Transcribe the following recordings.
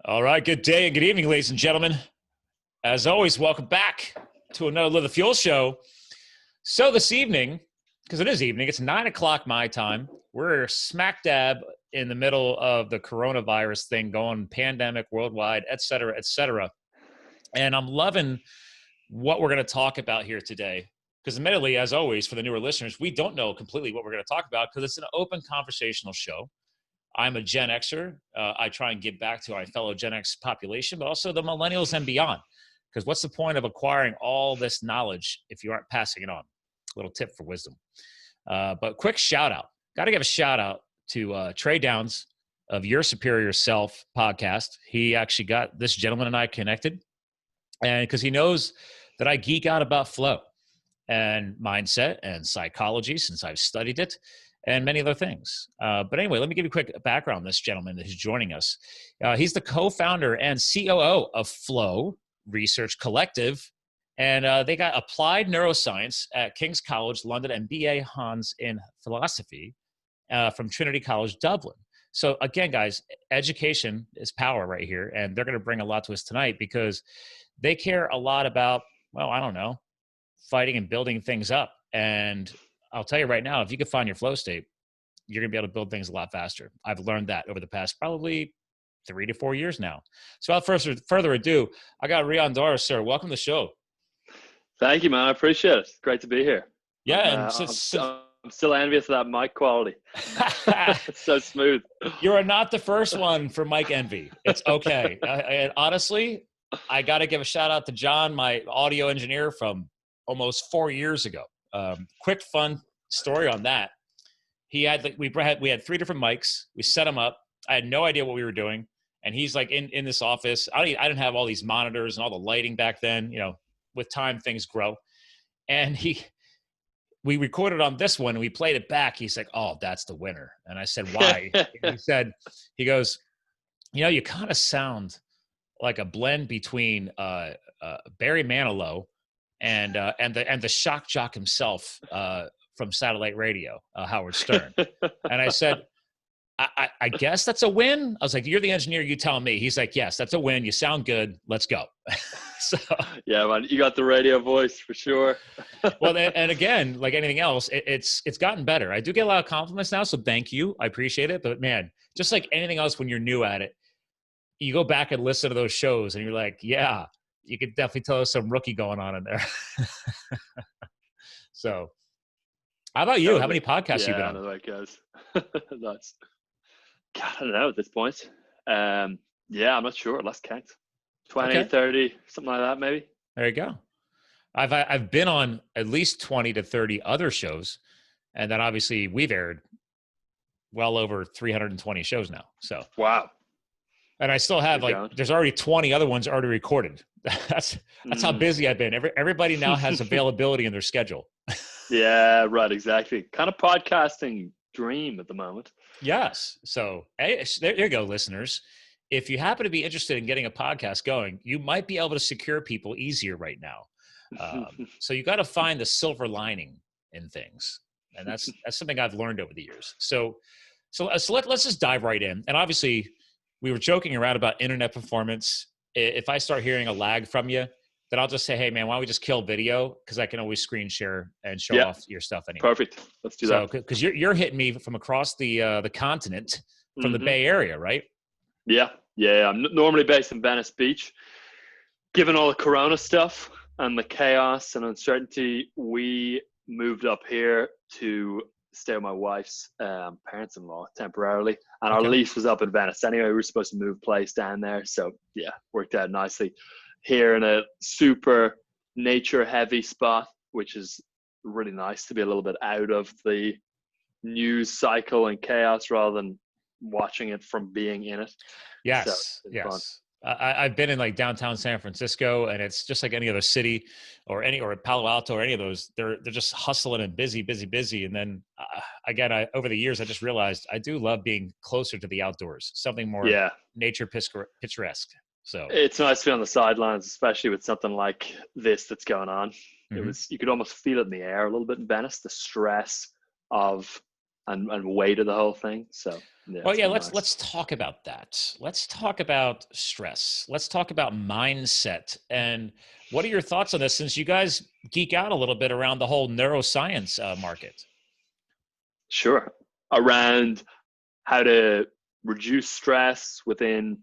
All right, good day and good evening, ladies and gentlemen. As always, welcome back to another Live the Fuel show. So this evening, because it is evening, it's 9 o'clock my time. We're smack dab in the middle of the coronavirus thing going pandemic worldwide, et cetera, et cetera. And I'm loving what we're going to talk about here today. Because admittedly, as always, for the newer listeners, we don't know completely what we're going to talk about because it's an open conversational show. I'm a Gen Xer. I try and give back to our fellow Gen X population, but also the millennials and beyond. Because what's the point of acquiring all this knowledge if you aren't passing it on? A little tip for wisdom. But quick shout out. Got to give a shout out to Trey Downs of Your Superior Self podcast. He actually got this gentleman and I connected. And because he knows that I geek out about flow and mindset and psychology since I've studied it, and many other things. But anyway, let me give you a quick background on this gentleman who's joining us. He's the co-founder and COO of Flow Research Collective, and they got applied neuroscience at King's College London and BA Hons in philosophy from Trinity College Dublin. So again, guys, education is power right here, and they're going to bring a lot to us tonight because they care a lot about, well, I don't know, fighting and building things up. And I'll tell you right now, if you can find your flow state, you're going to be able to build things a lot faster. I've learned that over the past probably 3 to 4 years now. So without further ado, I got Rian, Dorris, sir. Welcome to the show. Thank you, man. I appreciate it. Great to be here. Yeah, I'm still envious of that mic quality. It's so smooth. You are not the first one for mic envy. It's okay. And honestly, I got to give a shout out to John, my audio engineer from almost 4 years ago. Quick fun story on that. We had 3 different mics. We set them up. I had no idea what we were doing, and he's like in this office. I didn't have all these monitors and all the lighting back then. You know, with time things grow. And we recorded on this one. And we played it back. He's like, "Oh, that's the winner." And I said, "Why?" And he goes, "You know, you kind of sound like a blend between Barry Manilow and the shock jock himself from satellite radio, Howard Stern." And I said, I guess that's a win. I was like, "You're the engineer, you tell me." He's like, "Yes, that's a win. You sound good. Let's go." So yeah, man, you got the radio voice for sure. Well, and again, like anything else, it's gotten better. I do get a lot of compliments now, so thank you. I appreciate it. But man, just like anything else, when you're new at it, you go back and listen to those shows and you're like, yeah, you could definitely tell there's some rookie going on in there. So how about you? How many podcasts you been on? I know how it goes. That's, God, I don't know at this point. Yeah, I'm not sure. Let's count. 20, okay. 30, something like that, maybe. There you go. I've been on at least 20 to 30 other shows. And then obviously we've aired well over 320 shows now. So wow. And I still have there's already 20 other ones already recorded. That's how busy I've been. Everybody now has availability in their schedule. Yeah, right. Exactly. Kind of podcasting dream at the moment. Yes. So hey, there you go, listeners. If you happen to be interested in getting a podcast going, you might be able to secure people easier right now. So you got to find the silver lining in things. And that's something I've learned over the years. So let's just dive right in. And obviously, we were joking around about internet performance. If I start hearing a lag from you, then I'll just say, "Hey, man, why don't we just kill video? Because I can always screen share and show off your stuff anyway." Perfect. Let's do that. Because you're hitting me from across the continent, from the Bay Area, right? Yeah. I'm normally based in Venice Beach. Given all the Corona stuff and the chaos and uncertainty, we moved up here to stay with my wife's parents-in-law temporarily, and our lease was up in Venice anyway. We were supposed to move place down there, so yeah, worked out nicely here in a super nature heavy spot, which is really nice to be a little bit out of the news cycle and chaos rather than watching it from being in it. Yes. I've been in like downtown San Francisco, and it's just like any other city or Palo Alto or any of those. They're just hustling and busy. And then again, over the years, I just realized I do love being closer to the outdoors, something more nature picturesque. So it's nice to be on the sidelines, especially with something like this that's going on. You could almost feel it in the air a little bit in Venice, the stress of and weighted the whole thing. So yeah, Well, it's yeah, been let's nice. let's talk about that. Let's talk about stress. Let's talk about mindset. And what are your thoughts on this, since you guys geek out a little bit around the whole neuroscience market? Sure. Around how to reduce stress within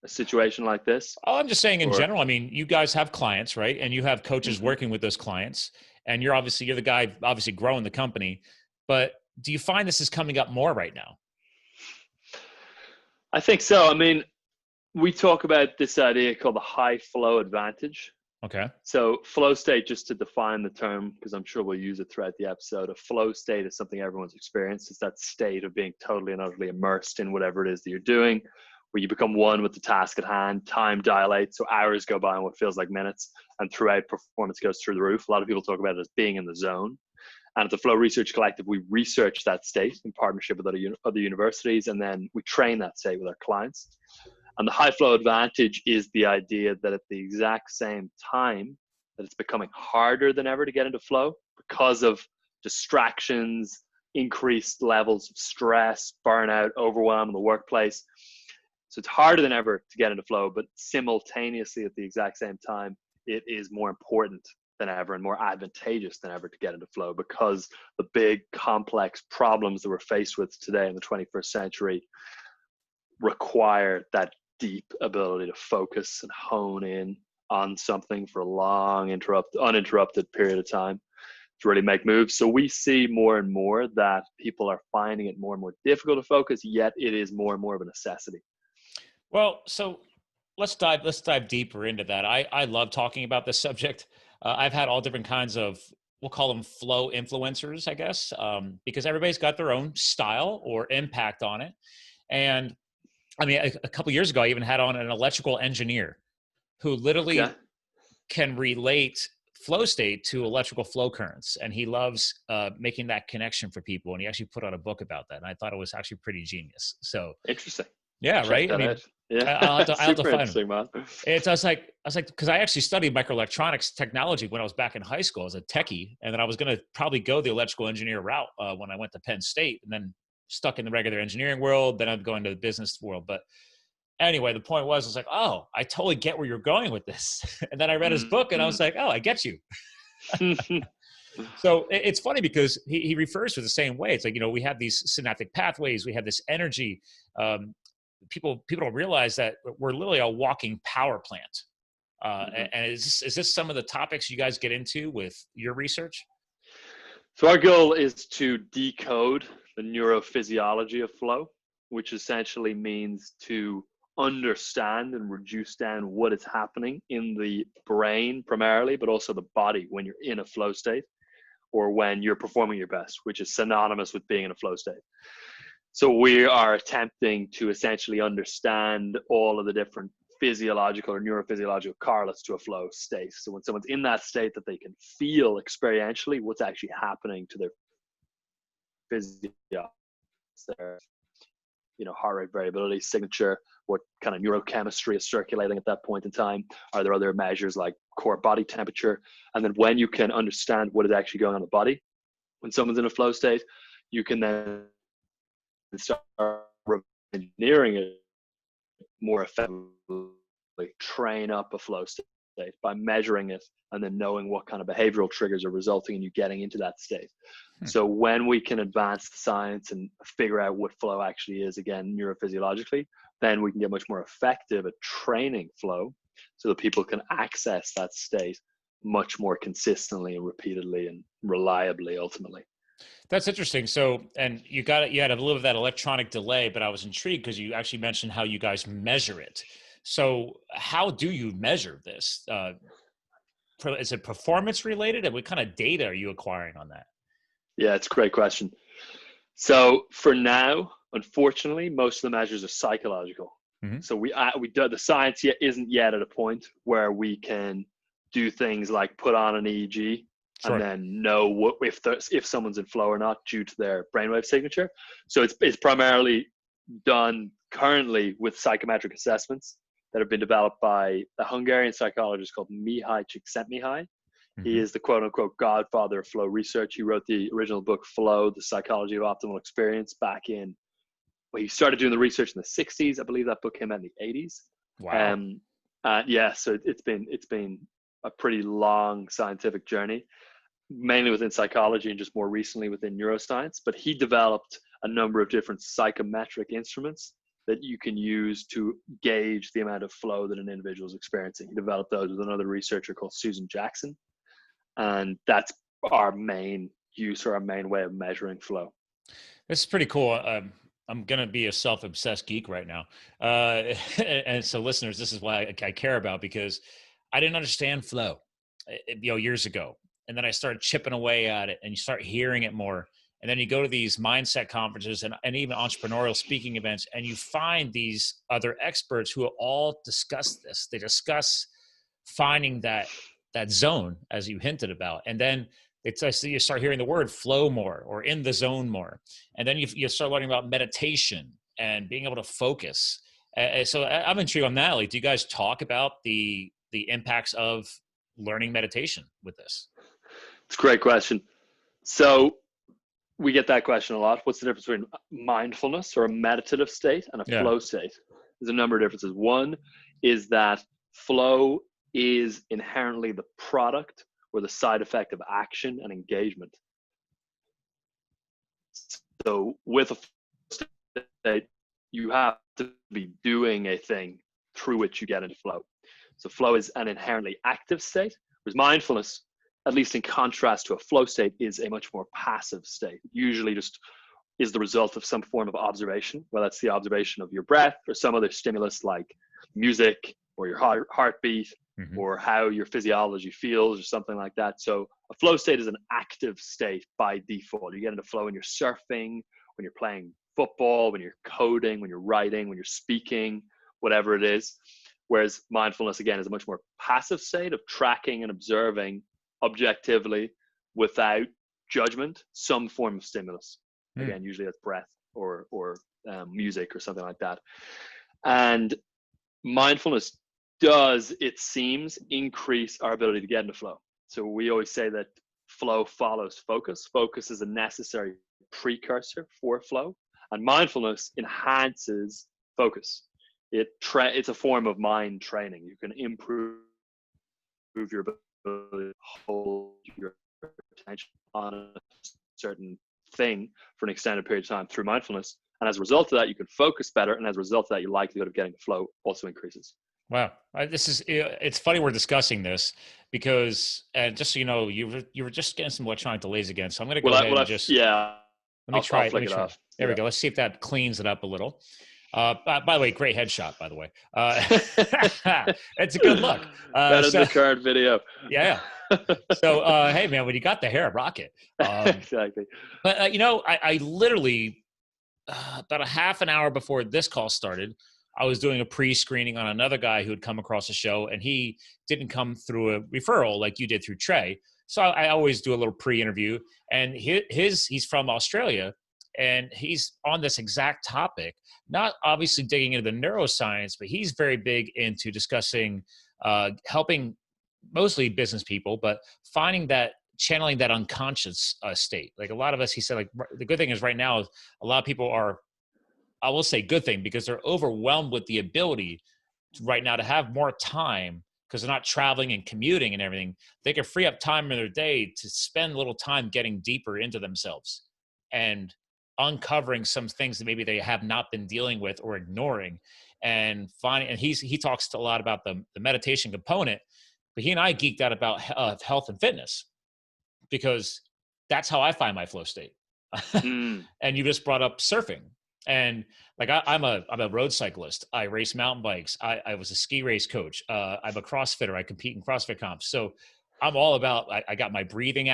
a situation like this, Oh, I'm just saying in or general. I mean, you guys have clients, right? And you have coaches Mhm. working with those clients, and you're the guy obviously growing the company. But do you find this is coming up more right now? I think so. I mean, we talk about this idea called the high flow advantage. Okay. So flow state, just to define the term, because I'm sure we'll use it throughout the episode, a flow state is something everyone's experienced. It's that state of being totally and utterly immersed in whatever it is that you're doing, where you become one with the task at hand, time dilates, so hours go by in what feels like minutes, and throughout performance goes through the roof. A lot of people talk about it as being in the zone. And at the Flow Research Collective, we research that state in partnership with other universities, and then we train that state with our clients. And the high flow advantage is the idea that at the exact same time that it's becoming harder than ever to get into flow because of distractions, increased levels of stress, burnout, overwhelm in the workplace. So it's harder than ever to get into flow, but simultaneously at the exact same time, it is more important than ever and more advantageous than ever to get into flow, because the big complex problems that we're faced with today in the 21st century require that deep ability to focus and hone in on something for a long, uninterrupted period of time to really make moves. So we see more and more that people are finding it more and more difficult to focus, yet it is more and more of a necessity. Well, so let's dive deeper into that. I love talking about this subject. I've had all different kinds of, we'll call them flow influencers, I guess, because everybody's got their own style or impact on it. And I mean, a couple of years ago, I even had on an electrical engineer who Okay. literally can relate flow state to electrical flow currents, and he loves making that connection for people. And he actually put out a book about that, and I thought it was actually pretty genius. So Interesting. yeah, Check right. I that mean, out. Yeah. I'll have to Super find him. interesting, man. It's I was like, because I actually studied microelectronics technology when I was back in high school as a techie, and then I was going to probably go the electrical engineer route when I went to Penn State, and then stuck in the regular engineering world. Then I'd go into the business world. But anyway, the point was, I was like, oh, I totally get where you're going with this. And then I read his book, and I was Mm-hmm. like, oh, I get you. So it's funny because he refers to it the same way. It's like, we have these synaptic pathways, we have this energy. People don't realize that we're literally a walking power plant. Mm-hmm. And is this some of the topics you guys get into with your research? So our goal is to decode the neurophysiology of flow, which essentially means to understand and reduce down what is happening in the brain primarily, but also the body when you're in a flow state or when you're performing your best, which is synonymous with being in a flow state. So we are attempting to essentially understand all of the different physiological or neurophysiological correlates to a flow state. So when someone's in that state, that they can feel experientially what's actually happening to their physiology, their heart rate variability signature, what kind of neurochemistry is circulating at that point in time. Are there other measures like core body temperature? And then when you can understand what is actually going on in the body when someone's in a flow state, you can then start engineering it more effectively, train up a flow state by measuring it and then knowing what kind of behavioral triggers are resulting in you getting into that state. So when we can advance the science and figure out what flow actually is, again, neurophysiologically, then we can get much more effective at training flow so that people can access that state much more consistently and repeatedly and reliably ultimately. That's interesting. So, and you had a little bit of that electronic delay, but I was intrigued because you actually mentioned how you guys measure it. So how do you measure this? Is it performance related? And what kind of data are you acquiring on that? Yeah, it's a great question. So for now, unfortunately, most of the measures are psychological. Mm-hmm. So the science isn't yet at a point where we can do things like put on an EEG and then know if someone's in flow or not due to their brainwave signature. So it's primarily done currently with psychometric assessments that have been developed by a Hungarian psychologist called Mihaly Csikszentmihalyi. He is the quote unquote godfather of flow research. He wrote the original book, Flow, The Psychology of Optimal Experience, back in, well, he started doing the research in the 60s. I believe that book came out in the 80s. Wow. Yeah, so it's been a pretty long scientific journey, mainly within psychology and just more recently within neuroscience. But he developed a number of different psychometric instruments that you can use to gauge the amount of flow that an individual is experiencing. He developed those with another researcher called Susan Jackson. And that's our main use, or our main way of measuring flow. This is pretty cool. I'm going to be a self-obsessed geek right now. And so listeners, this is why I care about, because I didn't understand flow, years ago. And then I started chipping away at it, and you start hearing it more. And then you go to these mindset conferences and even entrepreneurial speaking events, and you find these other experts who all discuss this. They discuss finding that zone, as you hinted about. And then you start hearing the word flow more, or in the zone more. And then you start learning about meditation and being able to focus. So I'm intrigued on that. Like, do you guys talk about the impacts of learning meditation with this? It's a great question. So we get that question a lot. What's the difference between mindfulness, or a meditative state, and a flow state? There's a number of differences. One is that flow is inherently the product or the side effect of action and engagement. So with a flow state, you have to be doing a thing through which you get into flow. So flow is an inherently active state, whereas mindfulness, at least in contrast to a flow state, is a much more passive state. Usually just is the result of some form of observation, whether that's the observation of your breath or some other stimulus like music or your heartbeat, or how your physiology feels or something like that. So a flow state is an active state by default. You get into flow when you're surfing, when you're playing football, when you're coding, when you're writing, when you're speaking, whatever it is. Whereas mindfulness, again, is a much more passive state of tracking and observing objectively, without judgment, some form of stimulus. Again, usually that's breath or music or something like that. And mindfulness does, it seems, increase our ability to get into flow. So we always say that flow follows focus. Focus is a necessary precursor for flow, and mindfulness enhances focus. It's a form of mind training. You can improve your ability to hold your attention on a certain thing for an extended period of time through mindfulness. And as a result of that, you can focus better. And as a result of that, your likelihood of getting the flow also increases. Wow. It's funny we're discussing this, because, just so you know, you were just getting some electronic delays again. So I'm going to go ahead and just, let me try it. There we go. Let's see if that cleans it up a little. By the way, great headshot, by the way. It's a good look. Better than the current video. Yeah. So, hey man, when you got the hair, rock it. Exactly. But, I literally, about a half an hour before this call started, I was doing a pre-screening on another guy who had come across the show, and he didn't come through a referral like you did through Trey. So I always do a little pre-interview, and he's from Australia, and he's on this exact topic, not obviously digging into the neuroscience, but he's very big into discussing, helping mostly business people, but channeling that unconscious state. Like a lot of us, he said, like, the good thing is right now, a lot of people are, I will say good thing, because they're overwhelmed with the ability right now to have more time, because they're not traveling and commuting and everything. They can free up time in their day to spend a little time getting deeper into themselves and uncovering some things that maybe they have not been dealing with or ignoring, and finding. And he talks a lot about the meditation component, but he and I geeked out about health and fitness, because that's how I find my flow state. And you just brought up surfing. And like, I'm a road cyclist. I race mountain bikes. I was a ski race coach. I'm a CrossFitter. I compete in CrossFit comps. So I'm all about, I got my breathing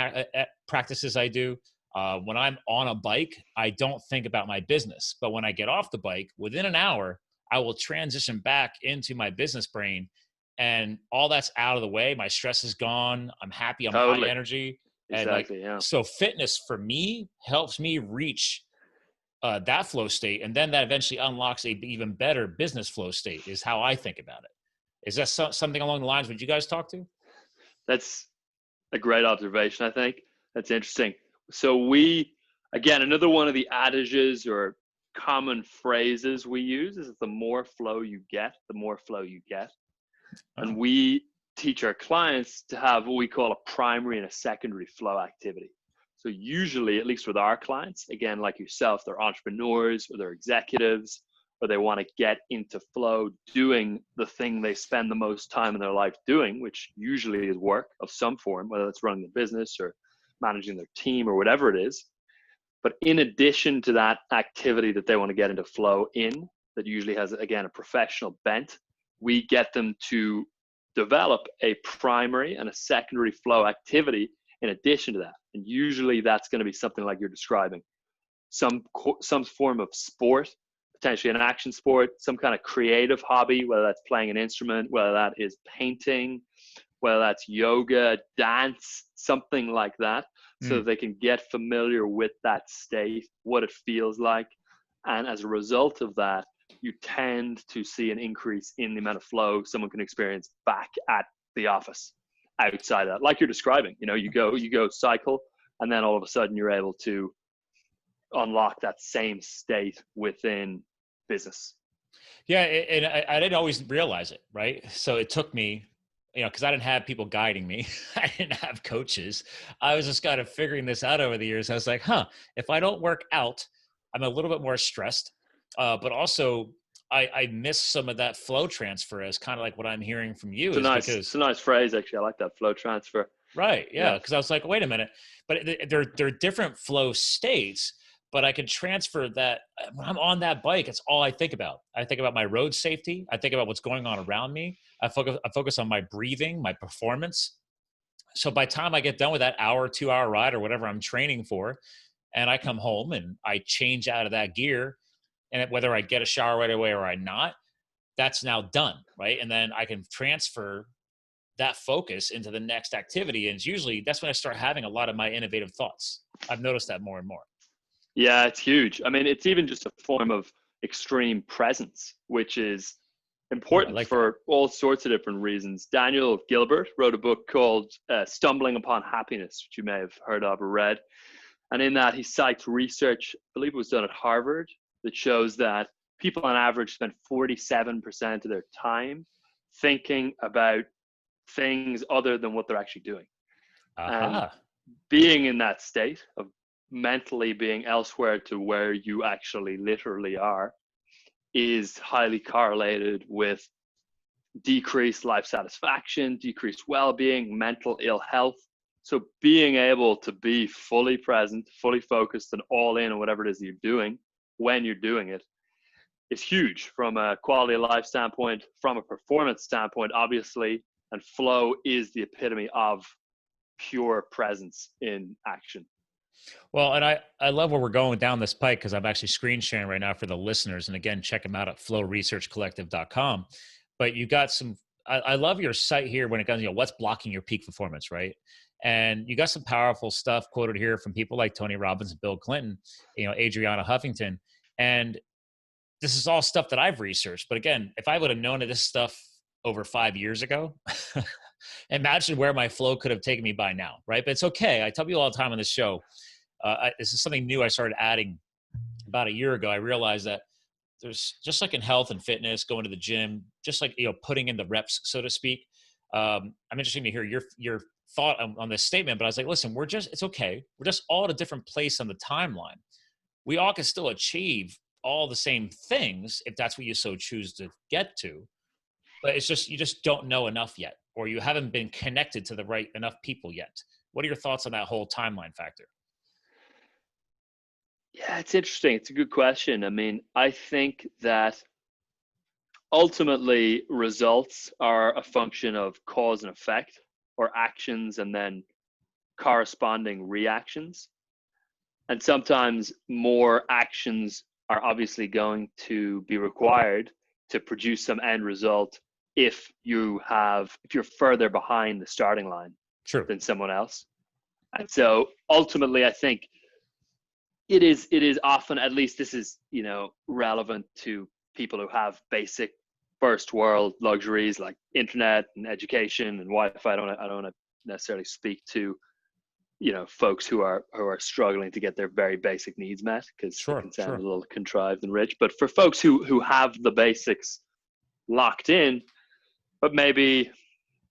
practices I do. When I'm on a bike, I don't think about my business. But when I get off the bike, within an hour, I will transition back into my business brain, and all that's out of the way. My stress is gone. I'm happy. I'm high energy. Exactly. And so fitness for me helps me reach that flow state, and then that eventually unlocks a even better business flow state, is how I think about it. Is that something along the lines what you guys talk to? That's a great observation, I think. That's interesting. So we, again, another one of the adages or common phrases we use is the more flow you get, the more flow you get. And we teach our clients to have what we call a primary and a secondary flow activity. So usually, at least with our clients, again, like yourself, they're entrepreneurs or they're executives, or they want to get into flow doing the thing they spend the most time in their life doing, which usually is work of some form, whether it's running the business or managing their team or whatever it is. But in addition to that activity that they want to get into flow in, that usually has, again, a professional bent, we get them to develop a primary and a secondary flow activity in addition to that. And usually that's going to be something like you're describing, some form of sport, potentially an action sport, some kind of creative hobby, whether that's playing an instrument, whether that is painting, whether that's yoga, dance, something like that, so that they can get familiar with that state, what it feels like. And as a result of that, you tend to see an increase in the amount of flow someone can experience back at the office outside of that. Like you're describing, you go cycle, and then all of a sudden you're able to unlock that same state within business. Yeah, and I didn't always realize it, right? So it took me, because I didn't have people guiding me. I didn't have coaches. I was just kind of figuring this out over the years. I was like, if I don't work out, I'm a little bit more stressed. But also, I miss some of that flow transfer, as kind of like what I'm hearing from you. It's a nice phrase, actually. I like that, flow transfer. Right, yeah, because I was like, wait a minute. But they're different flow states. But I can transfer that when I'm on that bike. It's all I think about. I think about my road safety. I think about what's going on around me. I focus on my breathing, my performance. So by the time I get done with that 2-hour ride or whatever I'm training for, and I come home and I change out of that gear, and whether I get a shower right away or I not, that's now done, right? And then I can transfer that focus into the next activity. And usually that's when I start having a lot of my innovative thoughts. I've noticed that more and more. Yeah, it's huge. I mean, it's even just a form of extreme presence, which is important for all sorts of different reasons. Daniel Gilbert wrote a book called Stumbling Upon Happiness, which you may have heard of or read. And in that, he cites research, I believe it was done at Harvard, that shows that people on average spend 47% of their time thinking about things other than what they're actually doing. And being in that state of mentally being elsewhere to where you actually literally are is highly correlated with decreased life satisfaction, decreased well-being, mental ill health. So being able to be fully present, fully focused, and all in on whatever it is you're doing when you're doing it is huge from a quality of life standpoint, from a performance standpoint, obviously. And flow is the epitome of pure presence in action. Well, and I love where we're going down this pike, because I'm actually screen sharing right now for the listeners. And again, check them out at flowresearchcollective.com. But you got I love your site here when it comes, what's blocking your peak performance, right? And you got some powerful stuff quoted here from people like Tony Robbins and Bill Clinton, Adriana Huffington. And this is all stuff that I've researched. But again, if I would have known of this stuff over 5 years ago, imagine where my flow could have taken me by now, right? But it's okay. I tell people all the time on this show, this is something new I started adding about a year ago. I realized that there's, just like in health and fitness, going to the gym, just like, putting in the reps, so to speak. I'm interested to hear your thought on this statement, but I was like, listen, it's okay. We're just all at a different place on the timeline. We all can still achieve all the same things if that's what you so choose to get to. But it's just, you just don't know enough yet, or you haven't been connected to the right enough people yet. What are your thoughts on that whole timeline factor? Yeah, it's interesting. It's a good question. I mean, I think that ultimately results are a function of cause and effect, or actions and then corresponding reactions. And sometimes more actions are obviously going to be required to produce some end result if you're further behind the starting line than someone else. And so ultimately, I think it is often, at least this is, relevant to people who have basic first world luxuries like internet and education and Wi-Fi. I don't want to necessarily speak to, folks who are struggling to get their very basic needs met, because it can sound a little contrived and rich. But for folks who have the basics locked in, but maybe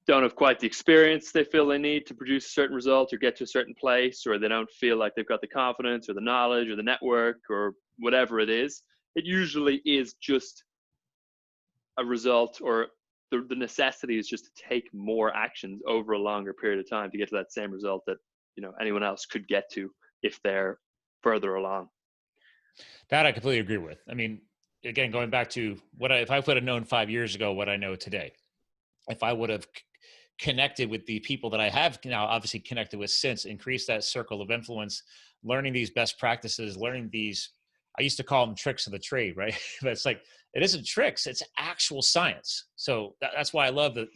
don't have quite the experience they feel they need to produce a certain result or get to a certain place, or they don't feel like they've got the confidence or the knowledge or the network or whatever it is, it usually is just a result, or the necessity is just to take more actions over a longer period of time to get to that same result that anyone else could get to if they're further along. That I completely agree with. I mean, again, going back to if I would have known 5 years ago what I know today, if I would have connected with the people that I have now obviously connected with since, increased that circle of influence, learning these best practices, learning these, I used to call them tricks of the trade, right? But it's like, it isn't tricks, it's actual science. So that's why I love the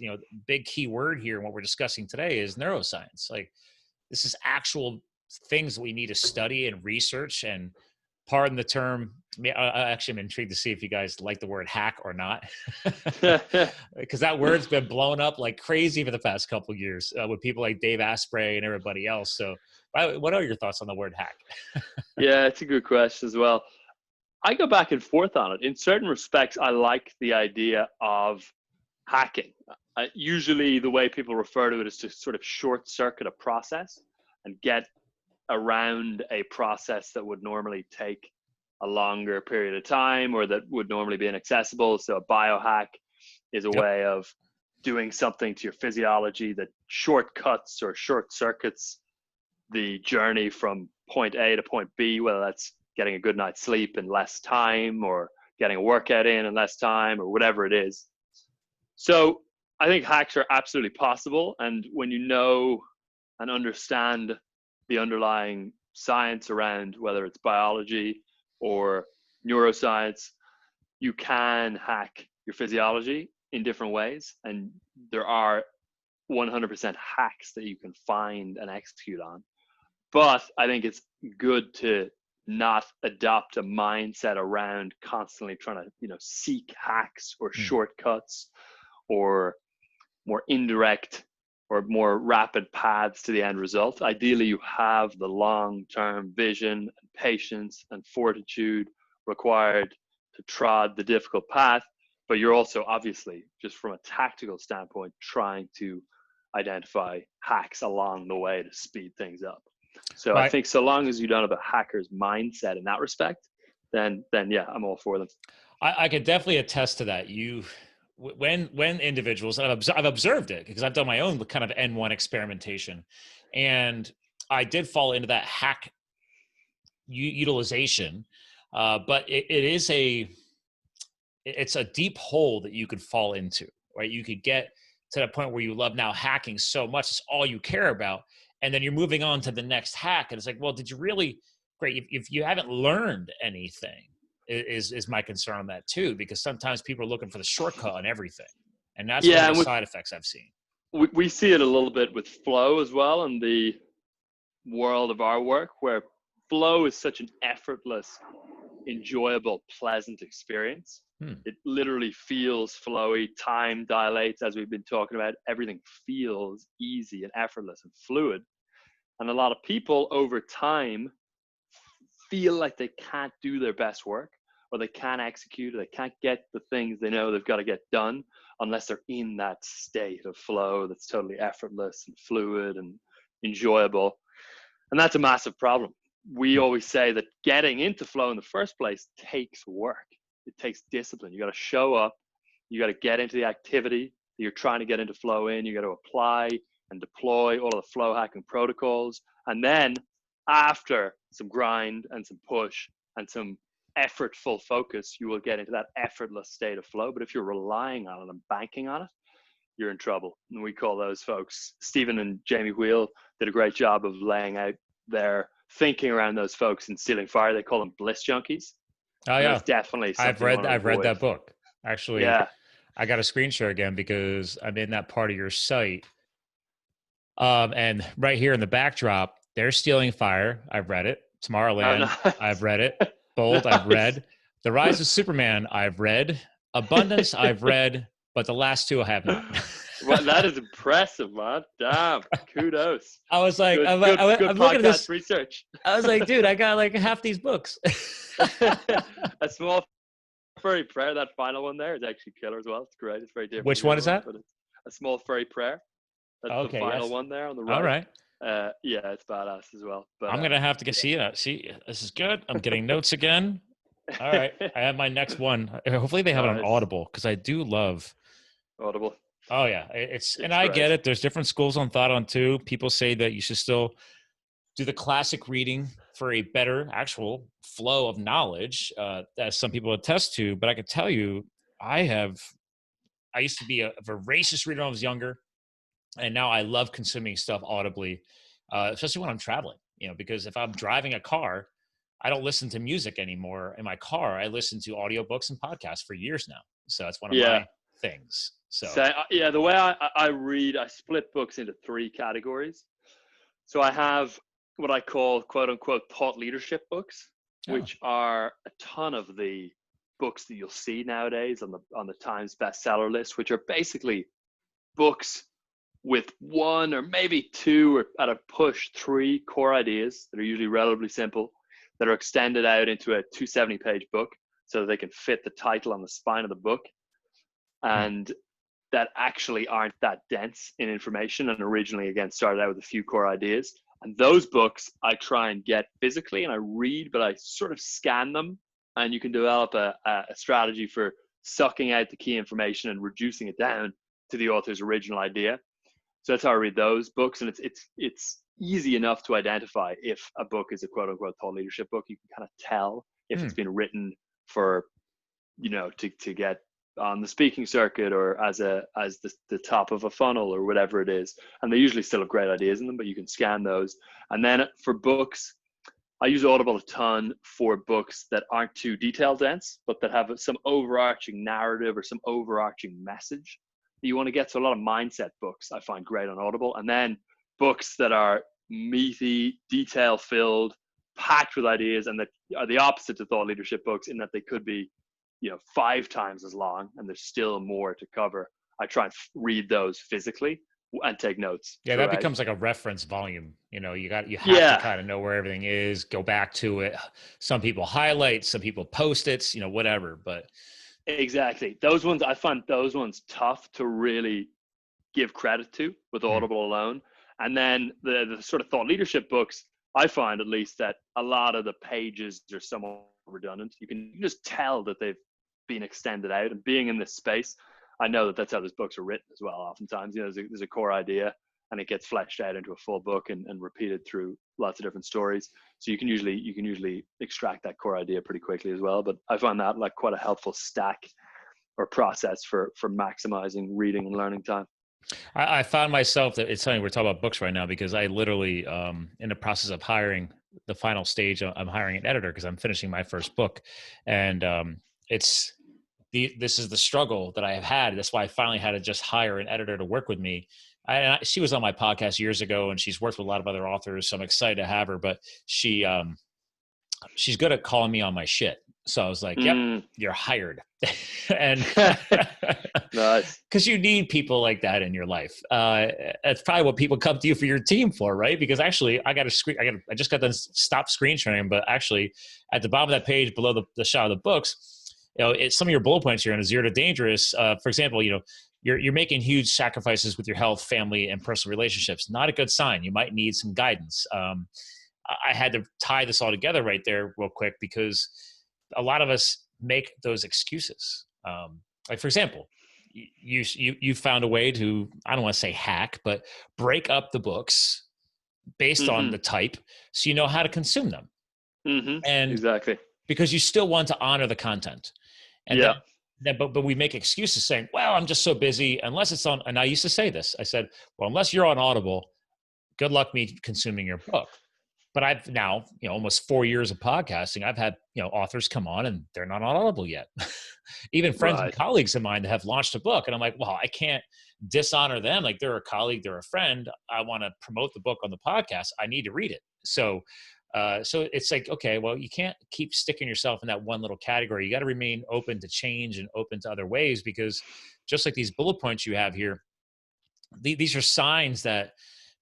big key word here. And what we're discussing today is neuroscience. Like, this is actual things that we need to study and research. And pardon the term, I actually am intrigued to see if you guys like the word hack or not, because that word's been blown up like crazy for the past couple of years with people like Dave Asprey and everybody else. So what are your thoughts on the word hack? Yeah, it's a good question as well. I go back and forth on it. In certain respects, I like the idea of hacking. Usually the way people refer to it is to sort of short circuit a process and get around a process that would normally take a longer period of time or that would normally be inaccessible. So a biohack is a way of doing something to your physiology that shortcuts or short circuits the journey from point A to point B, whether that's getting a good night's sleep in less time or getting a workout in less time or whatever it is. So I think hacks are absolutely possible. And when you know and understand the underlying science around whether it's biology or neuroscience, you can hack your physiology in different ways. And there are 100% hacks that you can find and execute on. But I think it's good to not adopt a mindset around constantly trying to, seek hacks or shortcuts or more indirect or more rapid paths to the end result. Ideally, you have the long-term vision and patience and fortitude required to trod the difficult path, but you're also obviously, just from a tactical standpoint, trying to identify hacks along the way to speed things up. So I think so long as you don't have a hacker's mindset in that respect, then yeah, I'm all for them. I can definitely attest to that. When individuals, and I've observed it because I've done my own kind of N1 experimentation, and I did fall into that hack utilization, but it's a deep hole that you could fall into, right? You could get to that point where you love now hacking so much, it's all you care about. And then you're moving on to the next hack. And it's like, well, did you really, great. If you haven't learned anything is my concern on that too, because sometimes people are looking for the shortcut on everything. And that's one of the side effects I've seen. We see it a little bit with flow as well in the world of our work, where flow is such an effortless, enjoyable, pleasant experience. It literally feels flowy. Time dilates, as we've been talking about. Everything feels easy and effortless and fluid. And a lot of people over time feel like they can't do their best work, or they can't execute, or they can't get the things they know they've got to get done unless they're in that state of flow that's totally effortless and fluid and enjoyable. And that's a massive problem. We always say that getting into flow in the first place takes work. It takes discipline. You got to show up. You got to get into the activity that you're trying to get into flow in. You got to apply and deploy all of the flow hacking protocols. And then after some grind and some push and some effortful focus, you will get into that effortless state of flow. But if you're relying on it and banking on it, you're in trouble. And we call those folks, Stephen and Jamie Wheel did a great job of laying out their thinking around those folks in Stealing Fire. They call them bliss junkies. Oh yeah, definitely. I've read that book. Actually, yeah. I got a screen share again because I'm in that part of your site. And right here in the backdrop, there's Stealing Fire. I've read it. Tomorrowland. Oh, nice. I've read it. Bold. Nice. I've read. The Rise of Superman. I've read. Abundance. I've read. But the last two I have not. Well, that is impressive, man. Damn, kudos. I was like, Good, I'm good looking at this. podcast research. I was like, dude, I got like half these books. A small furry prayer, that final one there is actually killer as well. It's great. It's very different. Which one is that? But it's a small furry prayer. That's the Okay, final yes. one there on the right. All right. Yeah, it's badass as well. But I'm gonna have to get see this is good. I'm getting notes again. All right, I have my next one. Hopefully they have it on Nice. Audible because I do love Audible. Oh yeah, it's and It's I great. get it. There's different schools on thought on too. People say that you should still do the classic reading for a better actual flow of knowledge, as some people attest to. But I can tell you, I used to be a voracious reader when I was younger, and now I love consuming stuff audibly, especially when I'm traveling. Because if I'm driving a car, I don't listen to music anymore in my car. I listen to audiobooks and podcasts for years now. So that's one of my things. So the way I read, I split books into 3 categories. So I have what I call quote unquote thought leadership books, which are a ton of the books that you'll see nowadays on the Times bestseller list, which are basically books with 1 or maybe 2 or at a push 3 core ideas that are usually relatively simple, that are extended out into a 270-page book so that they can fit the title on the spine of the book, and that actually aren't that dense in information, and originally again started out with a few core ideas. And those books I try and get physically and I read, but I sort of scan them, and you can develop a strategy for sucking out the key information and reducing it down to the author's original idea. So that's how I read those books, and it's easy enough to identify if a book is a quote unquote thought leadership book. You can kind of tell if it's been written for, to get on the speaking circuit or as the top of a funnel or whatever it is. And they usually still have great ideas in them, but you can scan those. And then for books, I use Audible a ton for books that aren't too detail dense, but that have some overarching narrative or some overarching message that you want to get. So a lot of mindset books I find great on Audible. And then books that are meaty, detail filled, packed with ideas, and that are the opposite to thought leadership books in that they could be 5 times as long and there's still more to cover. I try and read those physically and take notes. Yeah, throughout. that becomes like a reference volume. You have to kind of know where everything is, go back to it. Some people highlight, some people post-its, whatever. But exactly, those ones, I find those ones tough to really give credit to with Audible alone. And then the sort of thought leadership books, I find at least that a lot of the pages are somewhat redundant. You can just tell that they've been extended out, and being in this space, I know that that's how those books are written as well. Oftentimes, there's a core idea and it gets fleshed out into a full book and repeated through lots of different stories. So you can usually extract that core idea pretty quickly as well. But I find that like quite a helpful stack or process for maximizing reading and learning time. I found myself that it's funny we're talking about books right now, because I literally in the process of hiring the final stage, I'm hiring an editor because I'm finishing my first book, and this is the struggle that I have had. That's why I finally had to just hire an editor to work with me. She was on my podcast years ago, and she's worked with a lot of other authors, so I'm excited to have her. But she's good at calling me on my shit. So I was like, "Yep, you're hired." And nice, because you need people like that in your life. That's probably what people come to you for your team for, right? Because actually, I just got to stop screen sharing, but actually, at the bottom of that page below the shot of the books, it's some of your bullet points here in a 0 to dangerous. For example, you're making huge sacrifices with your health, family, and personal relationships. Not a good sign. You might need some guidance. I had to tie this all together right there real quick, because a lot of us make those excuses. Like, for example, you found a way to, I don't want to say hack, but break up the books based on the type, so you know how to consume them. And exactly, because you still want to honor the content. And but we make excuses saying, well, I'm just so busy, unless it's on, and I used to say this, I said, well, unless you're on Audible, good luck me consuming your book. But I've now, almost 4 years of podcasting, I've had, authors come on and they're not on Audible yet. Even friends and colleagues of mine that have launched a book. And I'm like, well, I can't dishonor them. Like, they're a colleague, they're a friend. I want to promote the book on the podcast. I need to read it. So it's like, okay, well, you can't keep sticking yourself in that one little category. You got to remain open to change and open to other ways, because just like these bullet points you have here, these are signs that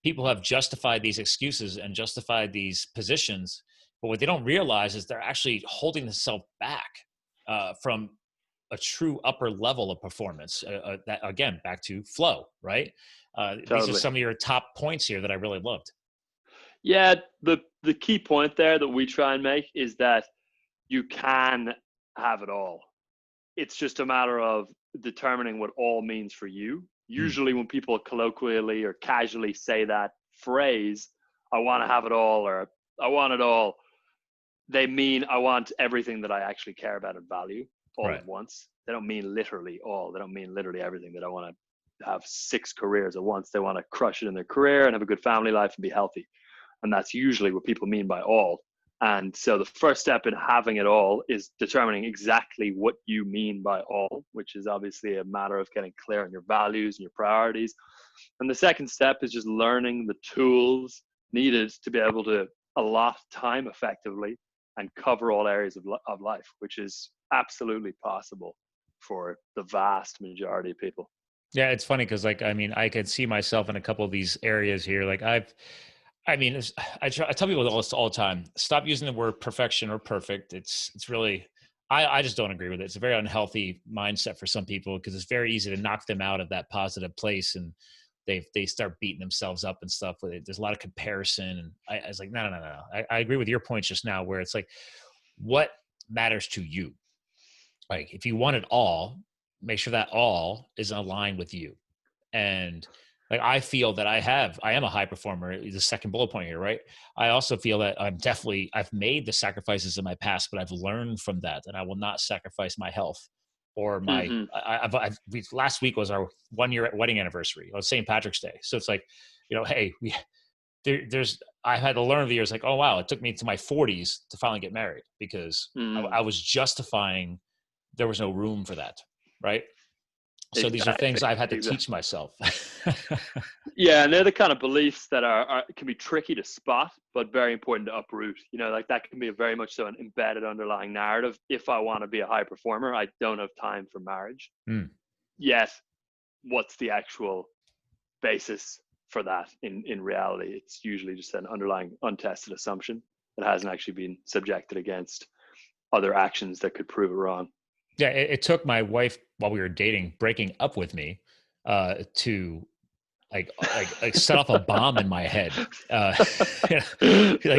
people have justified these excuses and justified these positions, but what they don't realize is they're actually holding themselves back from a true upper level of performance. That again, back to flow, right? These are Totally. some of your top points here that I really loved. Yeah, the key point there that we try and make is that you can have it all. It's just a matter of determining what all means for you. Mm, Usually when people colloquially or casually say that phrase, I want to have it all, or I want it all, they mean I want everything that I actually care about and value all right. at once. They don't mean literally all. They don't mean literally everything. They don't want to have 6 careers at once. They want to crush it in their career and have a good family life and be healthy. And that's usually what people mean by all. And so the first step in having it all is determining exactly what you mean by all, which is obviously a matter of getting clear on your values and your priorities. And the second step is just learning the tools needed to be able to allot time effectively and cover all areas of life, which is absolutely possible for the vast majority of people. Yeah, it's funny because, like, I mean, I could see myself in a couple of these areas here. Like, I mean, I tell people all the time, stop using the word perfection or perfect. It's really, I just don't agree with it. It's a very unhealthy mindset for some people because it's very easy to knock them out of that positive place, and they start beating themselves up and stuff with it. There's a lot of comparison, and I was like, no. I agree with your points just now, where it's like, what matters to you? Like, if you want it all, make sure that all is aligned with you. And like, I feel that I am a high performer. The second bullet point here, right? I also feel that I've made the sacrifices in my past, but I've learned from that, and I will not sacrifice my health or my, Mm-hmm. last week was our 1 year wedding anniversary. It was St. Patrick's Day. So it's like, hey, I had to learn over the years, like, oh, wow, it took me to my 40s to finally get married because Mm-hmm. I was justifying there was no room for that. Right. So these are things Exactly. I've had to Exactly. teach myself. Yeah, and they're the kind of beliefs that can be tricky to spot, but very important to uproot. Like that can be a very much so an embedded underlying narrative. If I want to be a high performer, I don't have time for marriage. Mm. Yet, what's the actual basis for that in reality? It's usually just an underlying untested assumption that hasn't actually been subjected against other actions that could prove it wrong. Yeah, it took my wife while we were dating breaking up with me to like set off a bomb in my head. Like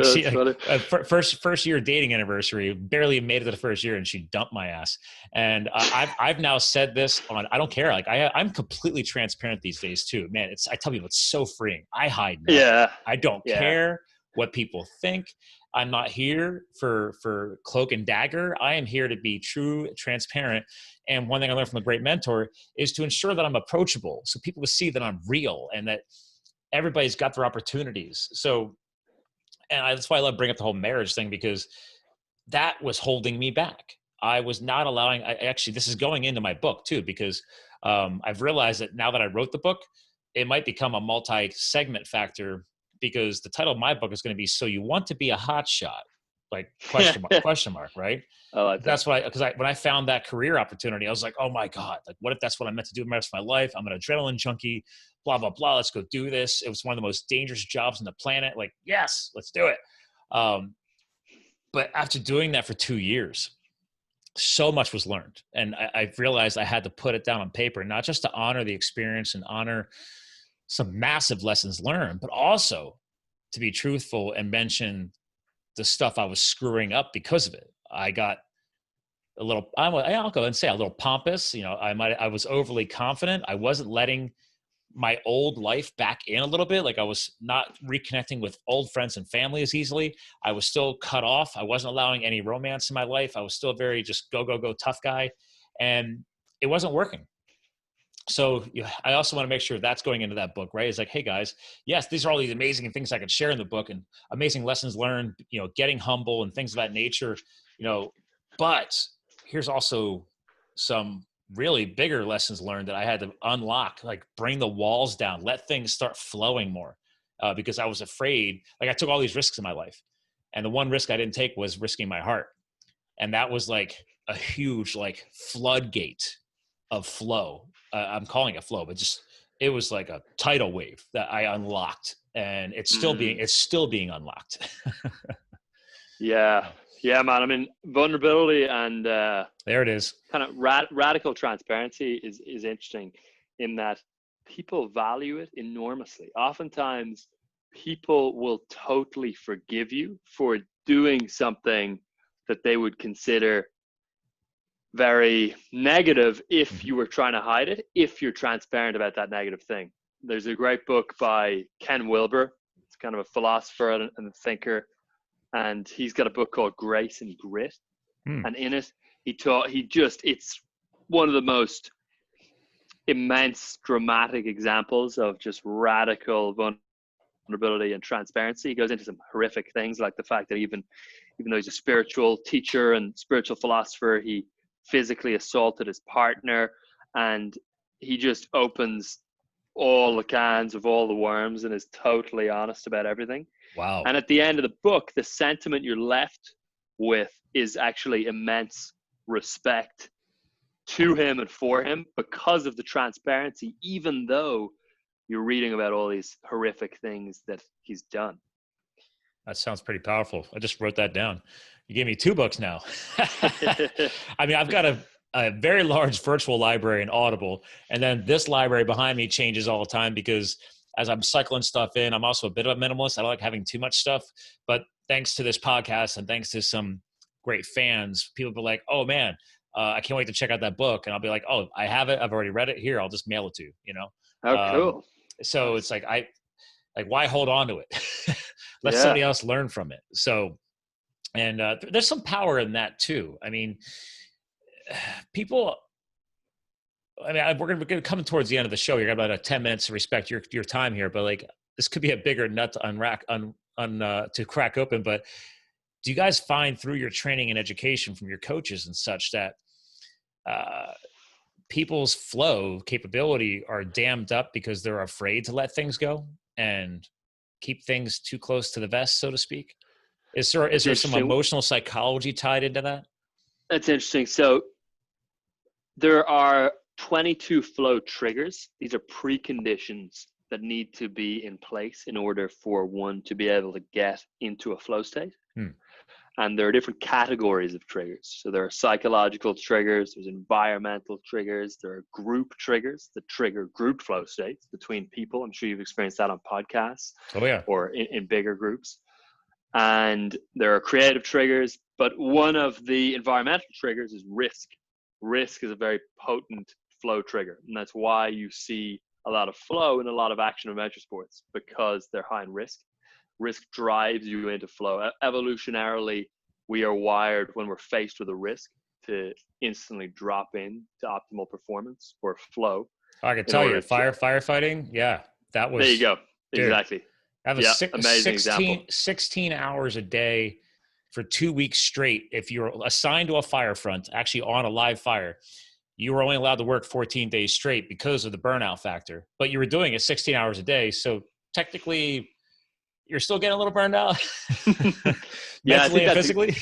she That's like funny. first year dating anniversary, barely made it to the first year, and she dumped my ass. And I've now said this on. I don't care. Like I'm completely transparent these days too. Man, I tell people it's so freeing. I hide nothing. Yeah, I don't yeah, care what people think. I'm not here for cloak and dagger. I am here to be true, transparent. And one thing I learned from a great mentor is to ensure that I'm approachable, so people will see that I'm real and that everybody's got their opportunities. So, that's why I love bringing up the whole marriage thing, because that was holding me back. I was not allowing. Actually, this is going into my book too, because I've realized that now that I wrote the book, it might become a multi-segment factor, because the title of my book is going to be "So You Want to Be a Hot Shot?" Like yeah. question mark, right? I like that. That's why, because when I found that career opportunity, I was like, oh my God, like, what if that's what I'm meant to do the rest of my life? I'm an adrenaline junkie, blah, blah, blah. Let's go do this. It was one of the most dangerous jobs on the planet. Like, yes, let's do it. Um, but after doing that for 2 years, so much was learned. And I realized I had to put it down on paper, not just to honor the experience and honor some massive lessons learned, but also to be truthful and mention the stuff I was screwing up because of it. I got a little, I'll go and say a little pompous. I was overly confident. I wasn't letting my old life back in a little bit. Like, I was not reconnecting with old friends and family as easily. I was still cut off. I wasn't allowing any romance in my life. I was still very just go, go, go tough guy. And it wasn't working. So I also want to make sure that's going into that book, right? It's like, hey guys, yes, these are all these amazing things I could share in the book and amazing lessons learned, getting humble and things of that nature, but here's also some really bigger lessons learned that I had to unlock, like bring the walls down, let things start flowing more, because I was afraid. Like, I took all these risks in my life, and the one risk I didn't take was risking my heart. And that was like a huge, like, floodgate of flow. I'm calling it flow, but just it was like a tidal wave that I unlocked, and it's still being unlocked. Yeah, man. I mean, vulnerability and there it is. Kind of radical transparency is interesting in that people value it enormously. Oftentimes, people will totally forgive you for doing something that they would consider very negative if you were trying to hide it, if you're transparent about that negative thing. There's a great book by Ken Wilber. It's kind of a philosopher and a thinker. And he's got a book called Grace and Grit. And in it, it's one of the most immense, dramatic examples of just radical vulnerability and transparency. He goes into some horrific things, like the fact that even though he's a spiritual teacher and spiritual philosopher, he physically assaulted his partner, and he just opens all the cans of all the worms and is totally honest about everything. Wow. And at the end of the book, the sentiment you're left with is actually immense respect to him and for him because of the transparency, even though you're reading about all these horrific things that he's done. That sounds pretty powerful. I just wrote that down. You gave me 2 books now. I mean, I've got a very large virtual library in Audible, and then this library behind me changes all the time because as I'm cycling stuff in, I'm also a bit of a minimalist. I don't like having too much stuff, but thanks to this podcast and thanks to some great fans, people be like, oh man, I can't wait to check out that book. And I'll be like, oh, I have it. I've already read it. Here, I'll just mail it to you, you know? Oh, cool. So it's like, why hold on to it? Let somebody else learn from it. So, and there's some power in that too. I mean, we're going to come towards the end of the show. You're got about 10 minutes to respect your time here, but like, this could be a bigger nut to to crack open. But do you guys find through your training and education from your coaches and such that people's flow capability are dammed up because they're afraid to let things go and keep things too close to the vest, so to speak? Is there some emotional psychology tied into that? That's interesting. So there are 22 flow triggers. These are preconditions that need to be in place in order for one to be able to get into a flow state. And there are different categories of triggers. So there are psychological triggers, there's environmental triggers, there are group triggers that trigger group flow states between people. I'm sure you've experienced that on podcasts or in bigger groups. And there are creative triggers, but one of the environmental triggers is risk. Risk is a very potent flow trigger. And that's why you see a lot of flow in a lot of action adventure sports, because they're high in risk. Risk drives you into flow. Evolutionarily, we are wired when we're faced with a risk to instantly drop in to optimal performance or flow. I can tell you, firefighting. Yeah, that was. There you go. Dude, exactly. That was 16 hours a day for 2 weeks straight. If you're assigned to a fire front, actually on a live fire, you were only allowed to work 14 days straight because of the burnout factor. But you were doing it 16 hours a day, so technically, you're still getting a little burned out. Mentally and physically.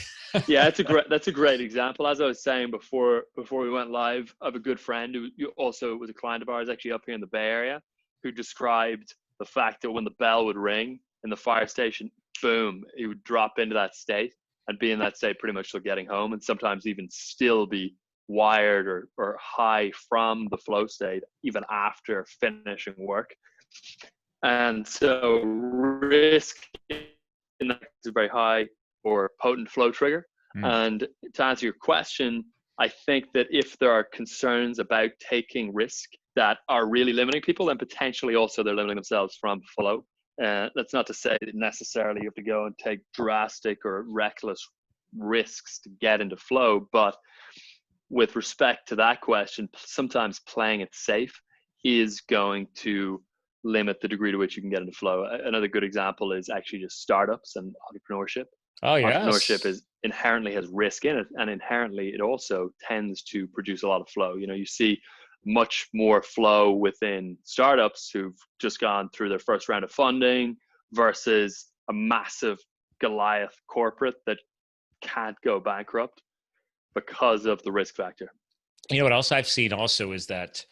That's a great example. As I was saying before we went live, I have a good friend who also was a client of ours, actually up here in the Bay Area, who described the fact that when the bell would ring in the fire station, boom, he would drop into that state and be in that state pretty much till getting home, and sometimes even still be wired or high from the flow state even after finishing work. And so risk in that is very high or potent flow trigger. And to answer your question, I think that if there are concerns about taking risk that are really limiting people, then potentially also they're limiting themselves from flow. That's not to say that necessarily you have to go and take drastic or reckless risks to get into flow. But with respect to that question, sometimes playing it safe is going to limit the degree to which you can get into flow. Another good example is actually just startups and entrepreneurship. Oh, yes. Entrepreneurship inherently has risk in it, and inherently it also tends to produce a lot of flow. You know, you see much more flow within startups who've just gone through their first round of funding versus a massive Goliath corporate that can't go bankrupt because of the risk factor. You know what else I've seen also is that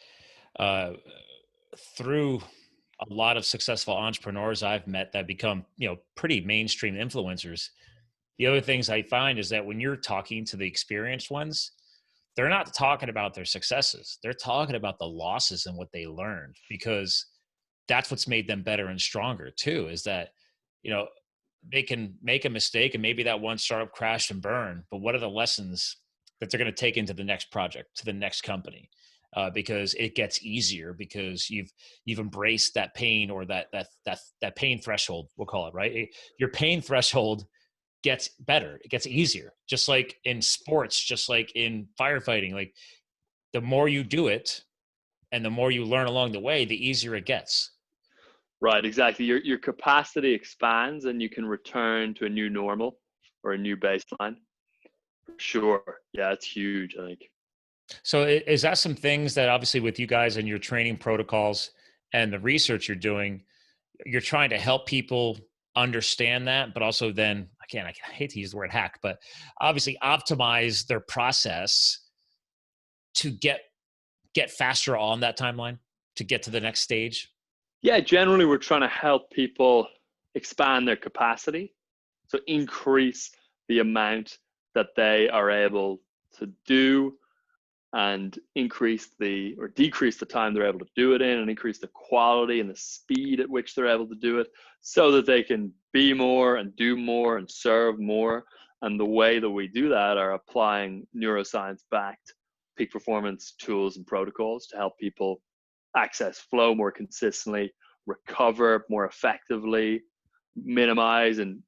through a lot of successful entrepreneurs I've met that become, pretty mainstream influencers, the other things I find is that when you're talking to the experienced ones, they're not talking about their successes. They're talking about the losses and what they learned, because that's what's made them better and stronger too, is that, you know, they can make a mistake and maybe that one startup crashed and burned, but what are the lessons that they're going to take into the next project, to the next company? Because it gets easier because you've embraced that pain, or that pain threshold, we'll call it, right? Your pain threshold gets better. It gets easier, just like in sports, just like in firefighting. Like, the more you do it and the more you learn along the way, the easier it gets. Right, exactly. Your capacity expands and you can return to a new normal or a new baseline. For sure. Yeah, it's huge, I think. So is that some things that, obviously, with you guys and your training protocols and the research you're doing, you're trying to help people understand that, but also then, again, I hate to use the word hack, but obviously optimize their process to get faster on that timeline, to get to the next stage? Yeah, generally we're trying to help people expand their capacity. So increase the amount that they are able to do, and decrease the time they're able to do it in, and increase the quality and the speed at which they're able to do it, so that they can be more and do more and serve more. And the way that we do that are applying neuroscience backed peak performance tools and protocols to help people access flow more consistently, recover more effectively, minimize and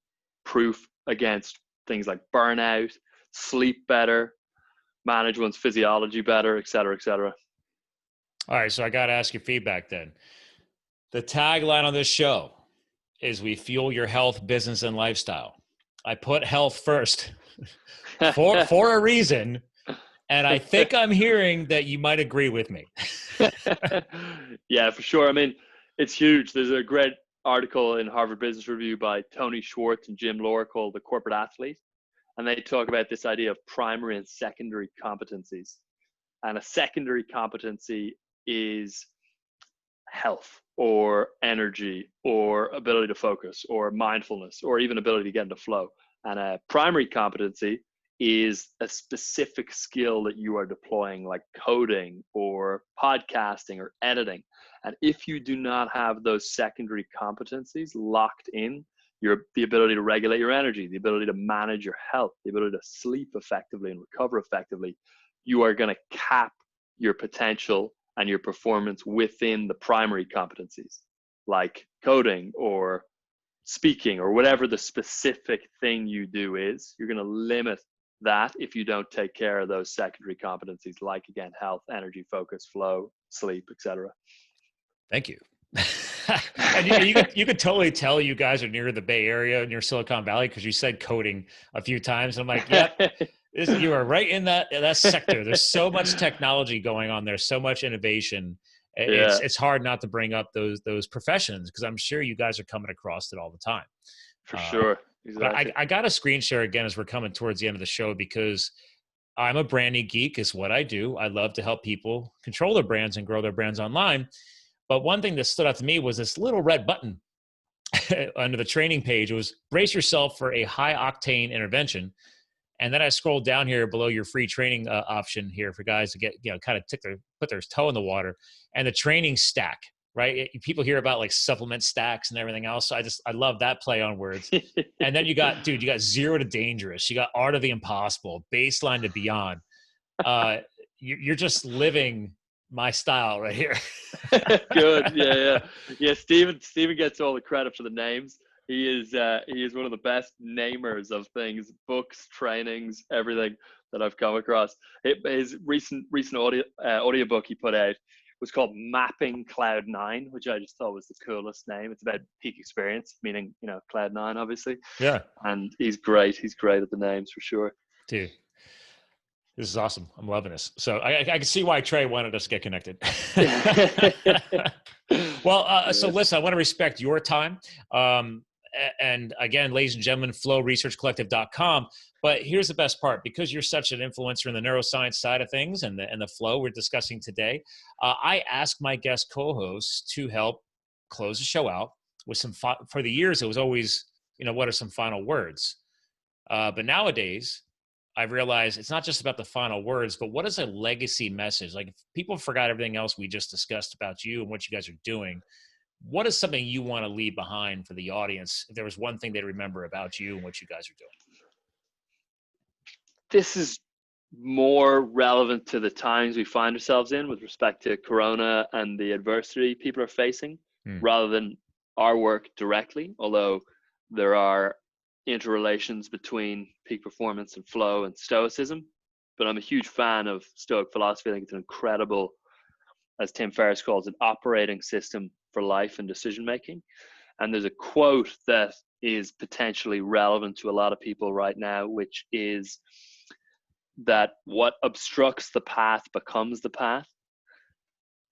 proof against things like burnout, sleep better, manage one's physiology better, et cetera, et cetera. All right, so I got to ask you feedback then. The tagline on this show is "We fuel your health, business, and lifestyle." I put health first for a reason, and I think I'm hearing that you might agree with me. Yeah, for sure. I mean, it's huge. There's a great article in Harvard Business Review by Tony Schwartz and Jim Lohr called "The Corporate Athlete," and they talk about this idea of primary and secondary competencies. And a secondary competency is health or energy or ability to focus or mindfulness or even ability to get into flow. And a primary competency is a specific skill that you are deploying, like coding or podcasting or editing. And if you do not have those secondary competencies locked in, the ability to regulate your energy, the ability to manage your health, the ability to sleep effectively and recover effectively, you are going to cap your potential and your performance within the primary competencies, like coding or speaking or whatever the specific thing you do is. You're going to limit that if you don't take care of those secondary competencies, like, again, health, energy, focus, flow, sleep, etc. Thank you. And you could totally tell you guys are near the Bay Area, near Silicon Valley, because you said coding a few times. I'm like, yep, you are right in that sector. There's so much technology going on there, so much innovation. It's hard not to bring up those professions, because I'm sure you guys are coming across it all the time. For sure. Exactly. But I got a screen share again as we're coming towards the end of the show, because I'm a branding geek is what I do. I love to help people control their brands and grow their brands online. But one thing that stood out to me was this little red button under the training page. It was brace yourself for a high octane intervention. And then I scrolled down here below your free training option here for guys to get, kind of put their toe in the water, and the training stack, right? People hear about like supplement stacks and everything else. So I love that play on words. And then you got 0 to dangerous. You got art of the impossible, baseline to beyond. You're just living my style right here. Good. Yeah. Steven gets all the credit for the names. He is one of the best namers of things, books, trainings, everything that I've come across. His recent audiobook he put out was called Mapping Cloud 9, which I just thought was the coolest name. It's about peak experience, meaning, Cloud 9, obviously. Yeah. And he's great. He's great at the names, for sure. Dude, this is awesome. I'm loving this. So I can see why Trey wanted us to get connected. Well, so listen, I want to respect your time. And again, ladies and gentlemen, flowresearchcollective.com. But here's the best part, because you're such an influencer in the neuroscience side of things and the flow we're discussing today, I ask my guest co-hosts to help close the show out with some, for the years, it was always, what are some final words? But nowadays, I've realized it's not just about the final words, but what is a legacy message? Like, if people forgot everything else we just discussed about you and what you guys are doing, what is something you want to leave behind for the audience? If there was one thing they remember about you and what you guys are doing. This is more relevant to the times we find ourselves in with respect to Corona and the adversity people are facing, rather than our work directly, although there are interrelations between peak performance and flow and stoicism. But I'm a huge fan of Stoic philosophy. I think it's an incredible, as Tim Ferriss calls it, operating system for life and decision making. And there's a quote that is potentially relevant to a lot of people right now, which is that what obstructs the path becomes the path,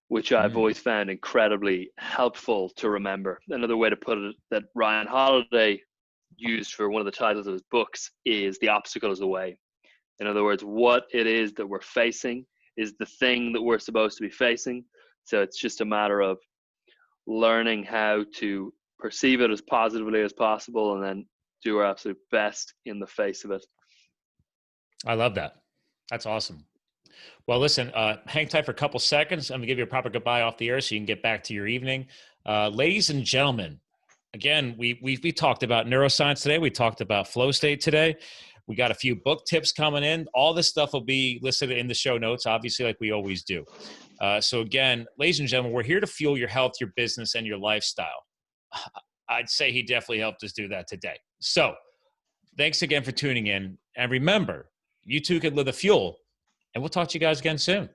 which I've always found incredibly helpful to remember. Another way to put it that Ryan Holiday used for one of the titles of his books is "The Obstacle is the Way." In other words, what it is that we're facing is the thing that we're supposed to be facing. So it's just a matter of learning how to perceive it as positively as possible and then do our absolute best in the face of it. I love that. That's awesome. Well, listen, hang tight for a couple seconds. I'm going to give you a proper goodbye off the air so you can get back to your evening. Ladies and gentlemen, again, we talked about neuroscience today. We talked about flow state today. We got a few book tips coming in. All this stuff will be listed in the show notes, obviously, like we always do. So again, ladies and gentlemen, we're here to fuel your health, your business, and your lifestyle. I'd say he definitely helped us do that today. So thanks again for tuning in. And remember, you too can live the fuel. And we'll talk to you guys again soon.